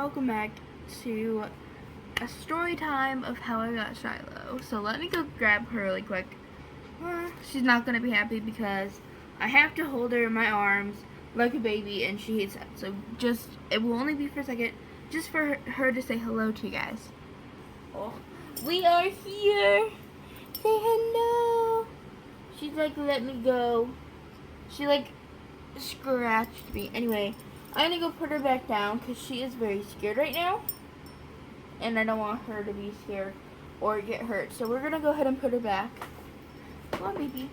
welcome back to a story time of how I got Shiloh. So let me go grab her really quick. She's not going to be happy because I have to hold her in my arms like a baby and she hates that. So it will only be for a second, just for her to say hello to you guys. Oh, we are here. Say hello. She's like, let me go. She like scratched me. Anyway, I'm gonna go put her back down because she is very scared right now. And I don't want her to be scared or get hurt. So we're gonna go ahead and put her back. Come on, baby.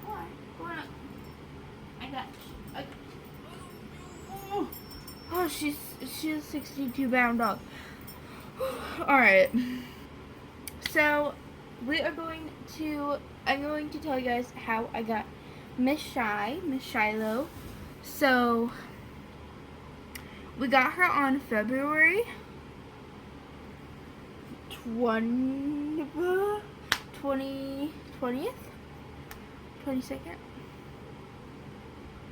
Come on. Come on. I got you. Oh, she's a 62-pound dog. Alright. So I'm going to tell you guys how I got Miss Shiloh. So we got her on February 20th? 22nd?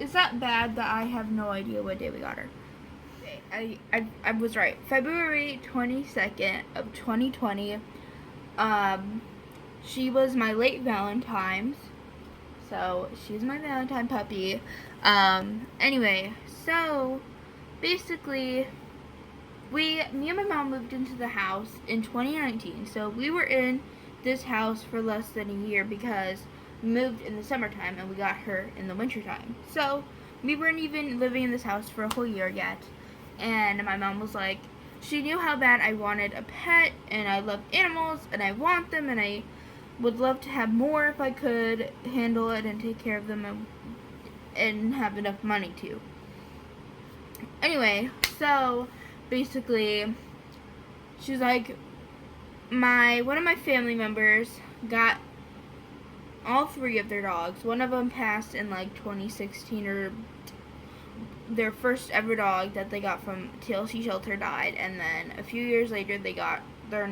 Is that bad that I have no idea what day we got her? Okay, I was right. February 22nd of 2020. She was my late Valentine's. So, she's my Valentine puppy. Anyway, so basically, me and my mom moved into the house in 2019. So, we were in this house for less than a year because we moved in the summertime and we got her in the wintertime. So, we weren't even living in this house for a whole year yet. And my mom was like, she knew how bad I wanted a pet and I love animals and I want them and I would love to have more if I could handle it and take care of them and have enough money to. Anyway, so basically, she's like, one of my family members got all three of their dogs. One of them passed in like 2016, or their first ever dog that they got from TLC shelter died, and then a few years later they got their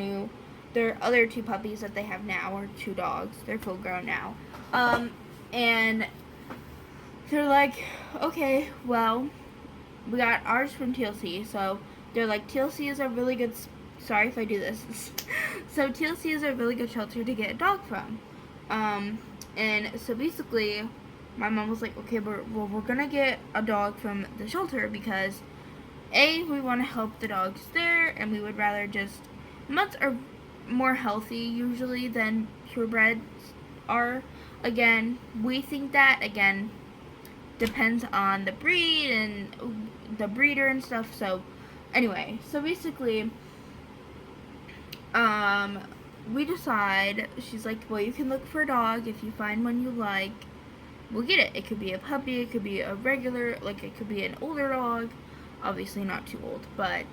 other two puppies that they have now, or two dogs. They're full grown now. And they're like, okay, well, we got ours from TLC, so they're like, TLC is a really good, sorry if I do this. So TLC is a really good shelter to get a dog from. And so basically, my mom was like, okay, we're gonna get a dog from the shelter because A, we want to help the dogs there, and we would rather mutts are more healthy usually than purebreds are. Again, we think that, again, depends on the breed and the breeder and stuff. So anyway, so basically, we decide, she's like, well, you can look for a dog. If you find one you like, we'll get it. It could be a puppy, it could be a regular, like it could be an older dog, obviously not too old, but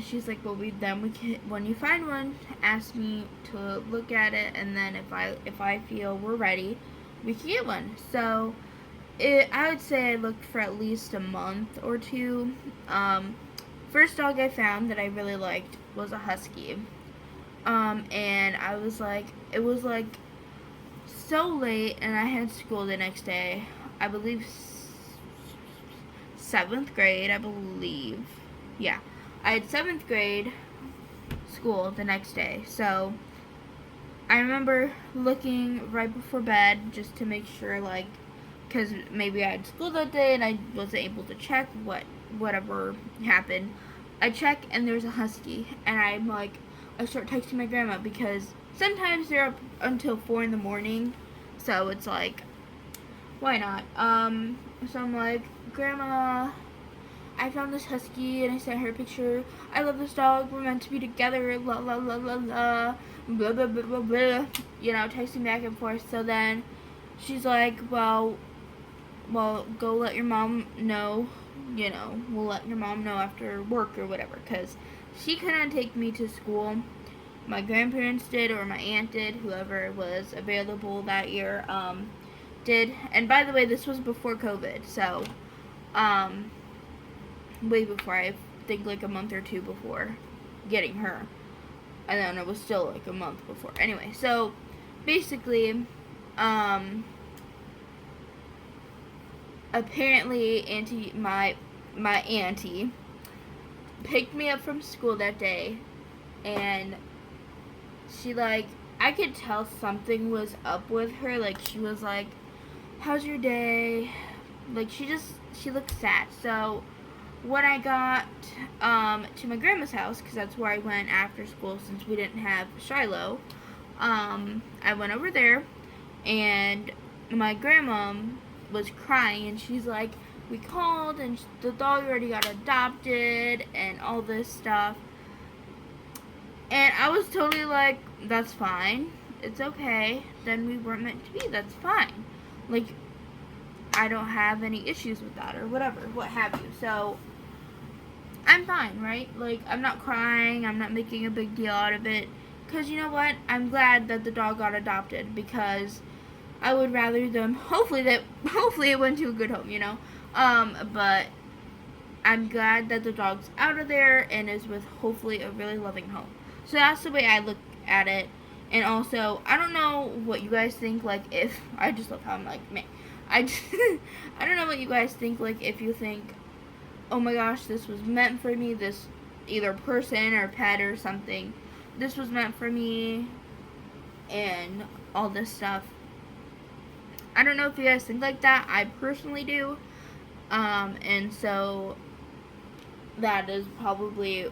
she's like, well, when you find one, ask me to look at it, and then if I feel we're ready, we can get one. So I would say I looked for at least a month or two. First dog I found that I really liked was a husky. And I was like, it was like so late, and I had school the next day. I believe 7th grade, I believe. Yeah, I had 7th grade school the next day. So I remember looking right before bed just to make sure, like, because maybe I had school that day and I wasn't able to check whatever happened. I check and there's a husky, and I'm like, I start texting my grandma because sometimes they're up until 4 in the morning, so it's like, why not? So I'm like, Grandma, I found this husky, and I sent her a picture. I love this dog. We're meant to be together. La la la la la. Blah blah blah blah blah. You know, texting back and forth. So then she's like, well, go let your mom know. You know, we'll let your mom know after work or whatever, because she couldn't take me to school. My grandparents did, or my aunt did, whoever was available that year, did. And by the way, this was before COVID, so, way before, I think like a month or two before getting her. And then it was still like a month before. Anyway, so, basically, apparently my auntie picked me up from school that day, and she, like, I could tell something was up with her. Like, she was like, how's your day? Like, she looked sad. So when I got to my grandma's house, because that's where I went after school since we didn't have Shiloh, I went over there, and my grandma was crying, and she's like, we called, and the dog already got adopted, and all this stuff. And I was totally like, that's fine. It's okay. Then we weren't meant to be. That's fine. Like, I don't have any issues with that or whatever, what have you. So, I'm fine, right? Like, I'm not crying. I'm not making a big deal out of it. Because you know what? I'm glad that the dog got adopted, because I would rather them, hopefully it went to a good home, you know? But I'm glad that the dog's out of there and is with hopefully a really loving home. So that's the way I look at it. And also, I don't know what you guys think, like, if, I just love how I'm like, man, I don't know what you guys think, like, if you think, oh my gosh, this was meant for me, this either person or pet or something, this was meant for me, and all this stuff. I don't know if you guys think like that. I personally do. And so that is probably,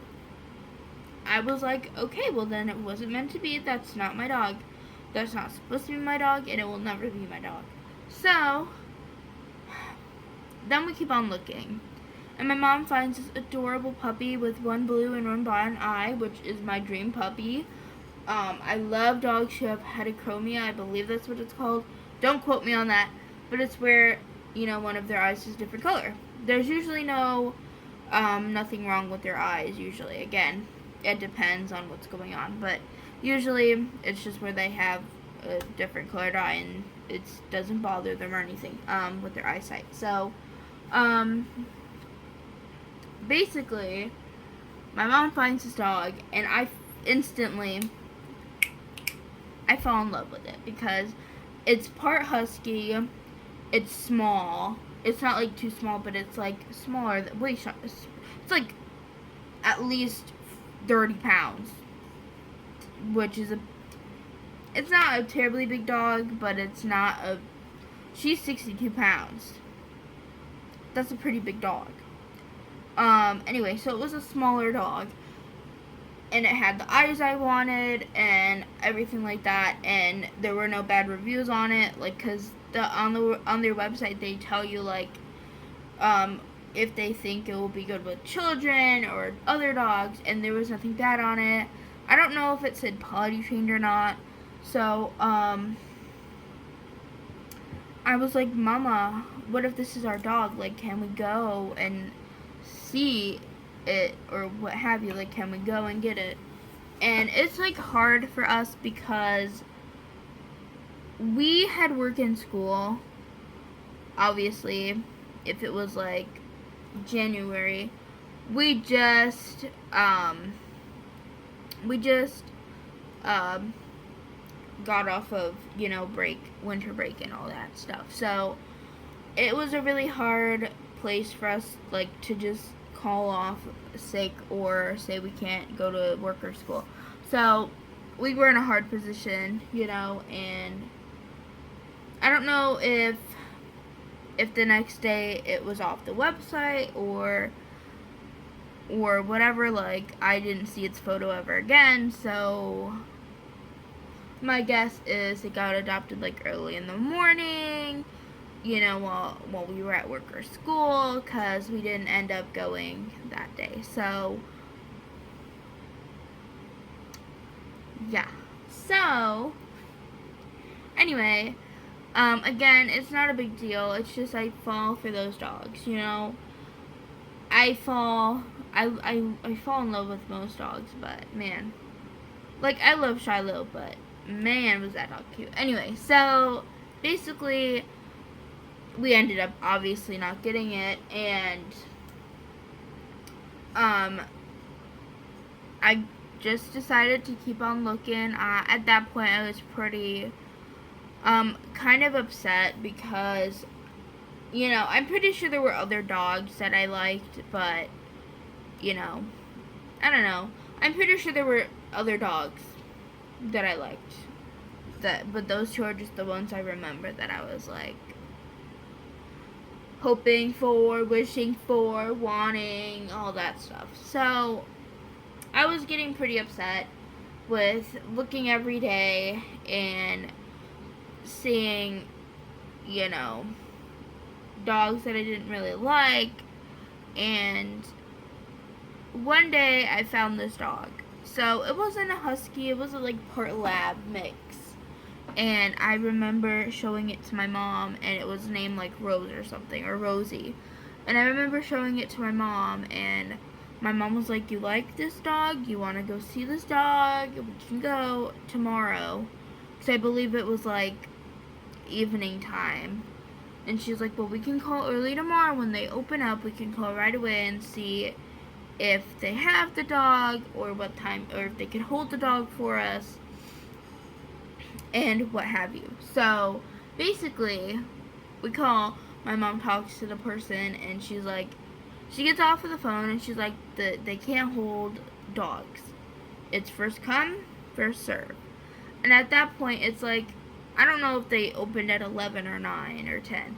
I was like, okay, well then it wasn't meant to be. That's not my dog. That's not supposed to be my dog, and it will never be my dog. So, then we keep on looking. And my mom finds this adorable puppy with one blue and one brown eye, which is my dream puppy. I love dogs who have heterochromia. I believe that's what it's called. Don't quote me on that. But it's where, you know, one of their eyes is a different color. There's usually nothing wrong with their eyes, usually. Again, it depends on what's going on. But usually, it's just where they have a different colored eye, and it doesn't bother them or anything, with their eyesight. So, basically, my mom finds this dog, and I fall in love with it, because it's part husky, it's small, it's not like too small, but it's like smaller, it's like at least 30 pounds, which is it's not a terribly big dog, but she's 62 pounds. That's a pretty big dog. Anyway, so it was a smaller dog, and it had the eyes I wanted and everything like that, and there were no bad reviews on it, like, cause on their website they tell you, like, if they think it will be good with children or other dogs, and there was nothing bad on it. I don't know if it said potty trained or not. So, I was like, Mama, what if this is our dog? Like, can we go and see it or what have you? Like, can we go and get it? And it's, like, hard for us because we had work in school. Obviously, if it was, like, January, we just got off of, you know, winter break and all that stuff. So it was a really hard place for us, like, to just call off sick or say we can't go to work or school. So we were in a hard position, you know, and I don't know if the next day it was off the website or whatever. Like, I didn't see its photo ever again, so my guess is it got adopted, like, early in the morning, you know, while we were at work or school, because we didn't end up going that day. So, yeah. So, anyway, again, it's not a big deal. It's just I fall for those dogs, you know. I fall in love with most dogs, but, man. Like, I love Shiloh, but, man, was that dog cute. Anyway, so, basically, we ended up obviously not getting it, and, I just decided to keep on looking. At that point, I was pretty, kind of upset because, you know, I'm pretty sure there were other dogs that I liked, but, you know, I don't know. I'm pretty sure there were other dogs that I liked. But those two are just the ones I remember that I was like hoping for, wishing for, wanting, all that stuff. So I was getting pretty upset with looking every day and seeing, you know, dogs that I didn't really like. And one day I found this dog. So it wasn't a husky, it was a like part lab mix. And I remember showing it to my mom, and it was named like Rose or something, or Rosie. And I remember showing it to my mom, and my mom was like, "You like this dog? You want to go see this dog? We can go tomorrow." Because I believe it was like evening time. And she's like, "Well, we can call early tomorrow when they open up. We can call right away and see if they have the dog, or what time, or if they can hold the dog for us, and what have you." So basically, we call, my mom talks to the person, and she's like, she gets off of the phone, and she's like, they can't hold dogs. It's first come, first serve. And at that point, it's like, I don't know if they opened at 11 or 9 or 10.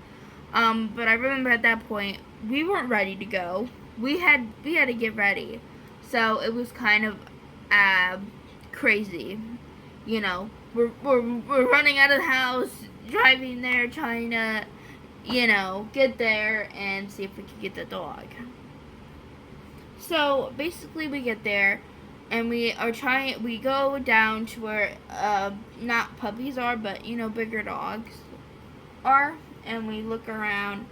But I remember at that point, we weren't ready to go. We had to get ready. So it was kind of crazy. You know, we're running out of the house, driving there, trying to, you know, get there and see if we could get the dog. So basically, we get there, and we go down to where not puppies are, but you know, bigger dogs are, and we look around,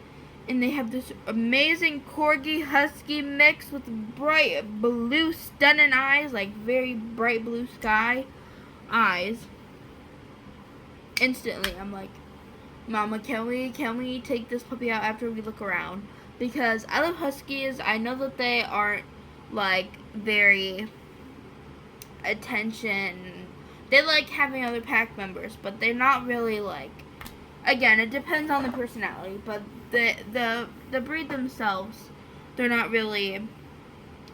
and they have this amazing corgi husky mix with bright blue stunning eyes, like very bright blue sky eyes. Instantly, I'm like, "Mama, can we take this puppy out after we look around?" Because I love huskies. I know that they aren't like very attention. They like having other pack members, but they're not really like. Again, it depends on the personality, but the breed themselves, they're not really.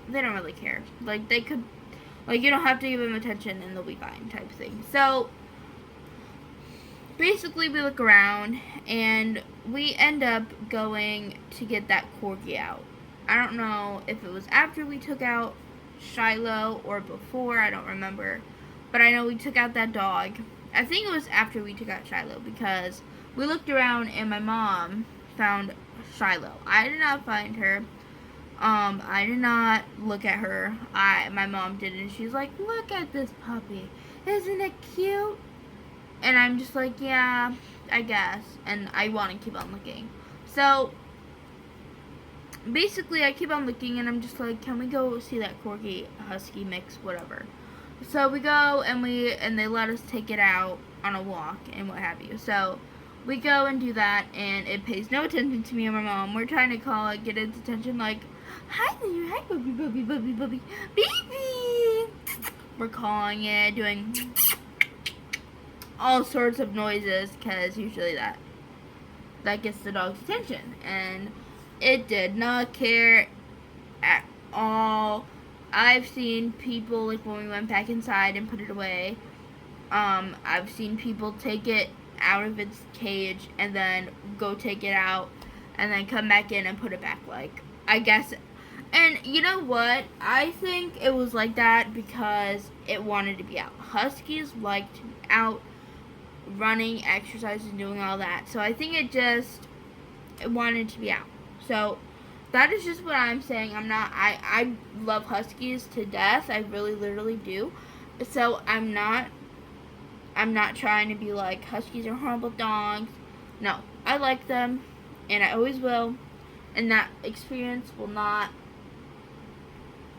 They don't really care. Like they could, like you don't have to give them attention and they'll be fine, type thing. So basically, we look around and we end up going to get that corgi out. I don't know if it was after we took out Shiloh or before, I don't remember. But I know we took out that dog. I think it was after we took out Shiloh, because we looked around and my mom found Shiloh. I did not find her. I did not look at her. My mom did, and she's like, "Look at this puppy. Isn't it cute?" And I'm just like, "Yeah, I guess." And I want to keep on looking. So basically, I keep on looking, and I'm just like, "Can we go see that corgi husky mix, whatever?" So we go, and they let us take it out on a walk and what have you. So we go and do that, and it pays no attention to me and my mom. We're trying to call it, get its attention, like, "Hi there, hi, puppy, puppy, puppy, puppy, baby." We're calling it, doing all sorts of noises, because usually that gets the dog's attention, and it did not care at all. I've seen people, like when we went back inside and put it away, I've seen people take it out of its cage and then go take it out and then come back in and put it back, like, I guess. And you know what? I think it was like that because it wanted to be out. Huskies like to be out, running, exercising, doing all that. So I think it wanted to be out. So that is just what I'm saying. I love huskies to death. I really literally do. So I'm not trying to be like, huskies are horrible dogs. No, I like them, and I always will. And that experience will not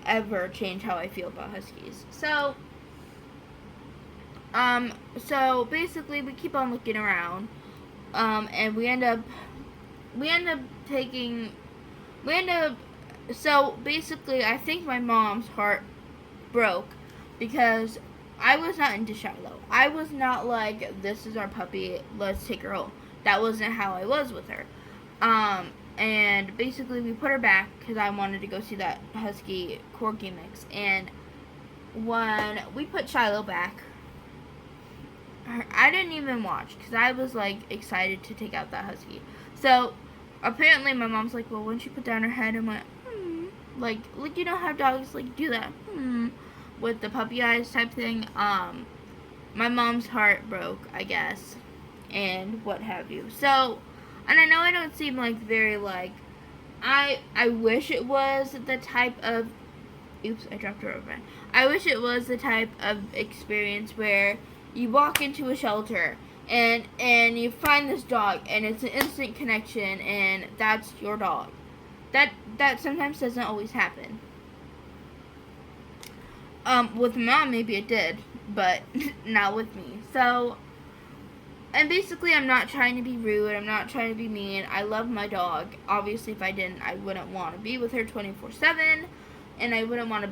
ever change how I feel about huskies. So basically, we keep on looking around, and we end up so basically, I think my mom's heart broke because I was not into Shiloh. I was not like, "This is our puppy, let's take her home." That wasn't how I was with her. and basically we put her back because I wanted to go see that Husky Corgi mix. And when we put Shiloh back, I didn't even watch because I was like excited to take out that Husky. So apparently my mom's like, well, when she put down her head and went, like you know how dogs like do that, with the puppy eyes type thing. My mom's heart broke, I guess, and what have you. So, and I know I don't seem like very like, I wish it was the type of, oops, I dropped her over. I wish it was the type of experience where you walk into a shelter and you find this dog and it's an instant connection and that's your dog. That sometimes doesn't always happen. With mom maybe it did, but not with me. So, and basically I'm not trying to be rude, I'm not trying to be mean. I love my dog. Obviously if I didn't, I wouldn't want to be with her 24/7, and I wouldn't want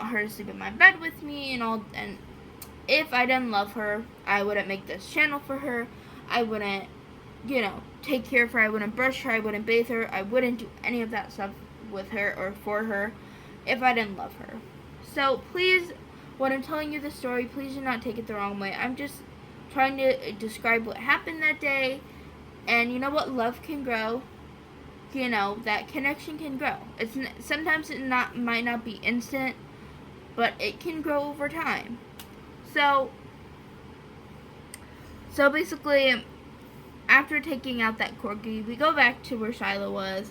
her to sleep in my bed with me and all. And if I didn't love her, I wouldn't make this channel for her. I wouldn't, take care of her. I wouldn't brush her. I wouldn't bathe her. I wouldn't do any of that stuff with her or for her if I didn't love her. So please, when I'm telling you this story, please do not take it the wrong way. I'm just trying to describe what happened that day. And you know what? Love can grow. That connection can grow. Sometimes it might not be instant, but it can grow over time. So basically, after taking out that Corgi, we go back to where Shiloh was,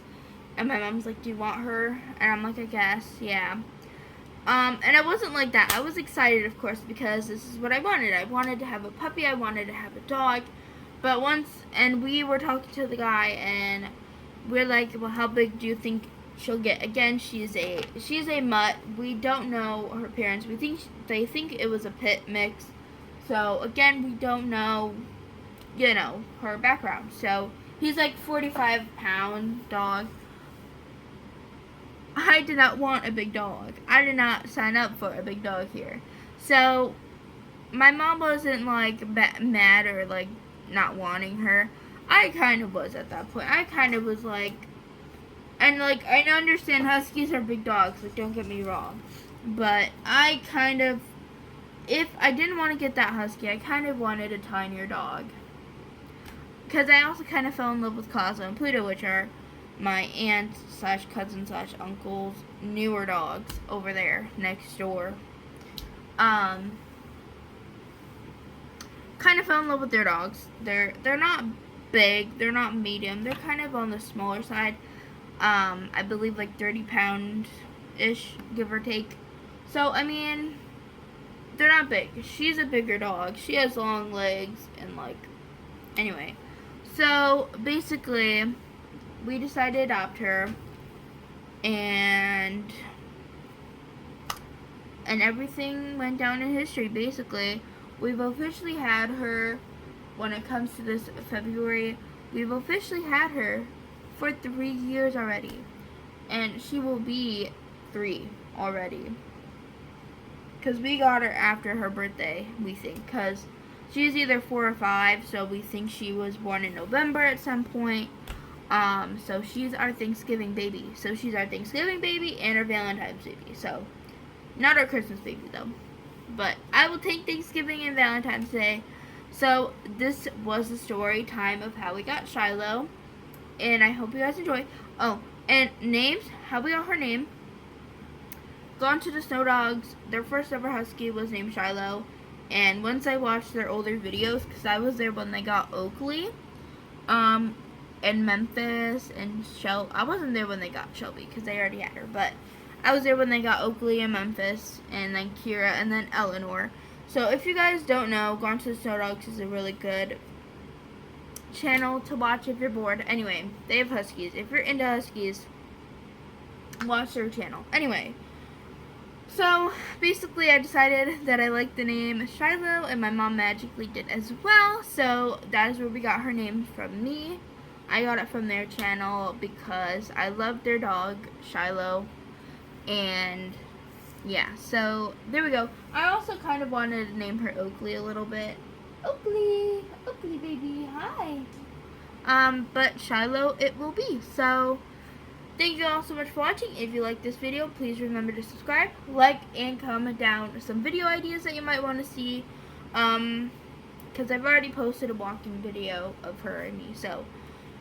and my mom's like, do you want her? And I'm like, I guess, yeah. And it wasn't like that. I was excited, of course, because this is what I wanted. I wanted to have a puppy, I wanted to have a dog, but and we were talking to the guy, and we're like, well, how big do you think she'll get? Again, she's a mutt. We don't know her parents. They think it was a pit mix. So again, we don't know, her background. So he's like 45-pound dog. I did not want a big dog. I did not sign up for a big dog here. So my mom wasn't like mad or like not wanting her. I kind of was at that point. I kind of was like, and like, I understand Huskies are big dogs, like, don't get me wrong. But I kind of, if I didn't want to get that Husky, I kind of wanted a tinier dog. Because I also kind of fell in love with Cosmo and Pluto, which are my aunt / cousin / uncle's newer dogs over there next door. Kind of fell in love with their dogs. They're not big, they're not medium, they're kind of on the smaller side. I believe like 30-pound-ish, give or take. So, I mean, they're not big. She's a bigger dog. She has long legs and like, anyway. So, basically, we decided to adopt her, and everything went down in history, basically. We've officially had her, when it comes to this February, we've officially had her for 3 years already. And she will be 3 already. Because we got her after her birthday, we think. Because she's either 4 or 5, so we think she was born in November at some point. So she's our Thanksgiving baby. So she's our Thanksgiving baby and our Valentine's baby. So, not our Christmas baby though. But I will take Thanksgiving and Valentine's Day. So this was the story time of how we got Shiloh. And I hope you guys enjoy. Oh, and names, how we got her name. Gone to the Snow Dogs, their first ever Husky was named Shiloh. And once I watched their older videos, because I was there when they got Oakley, and Memphis, and I wasn't there when they got Shelby, because they already had her, but I was there when they got Oakley and Memphis, and then Kira, and then Eleanor. So if you guys don't know, Gone to the Snow Dogs is a really good channel to watch if you're bored. Anyway, they have Huskies. If you're into Huskies, watch their channel. Anyway, so basically I decided that I liked the name Shiloh, and my mom magically did as well. So that is where we got her name from me. I got it from their channel because I love their dog, Shiloh. And yeah, so there we go. I also kind of wanted to name her Oakley a little bit. Oakley baby, hi. but Shiloh it will be. So thank you all so much for watching. If you like this video, please remember to subscribe, like, and comment down some video ideas that you might want to see. Because I've already posted a walking video of her and me, so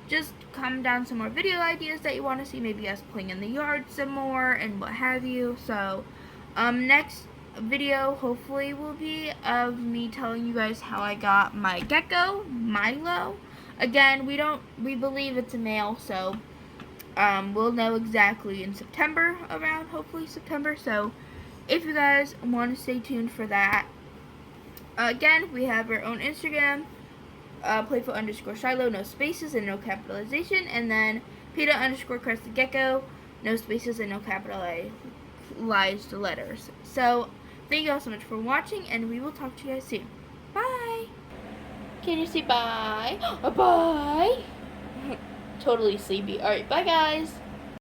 just comment down some more video ideas that you want to see, maybe us playing in the yard some more and what have you. So next video hopefully will be of me telling you guys how I got my gecko, Milo. Again, we believe it's a male, so we'll know exactly in September, around hopefully September. So if you guys want to stay tuned for that. Again, we have our own Instagram, playful_Shiloh, no spaces and no capitalization, and then PETA_Crested Gecko, no spaces and no capitalized letters. So thank you all so much for watching, and we will talk to you guys soon. Bye! Can you say bye? Bye! Totally sleepy. Alright, bye guys!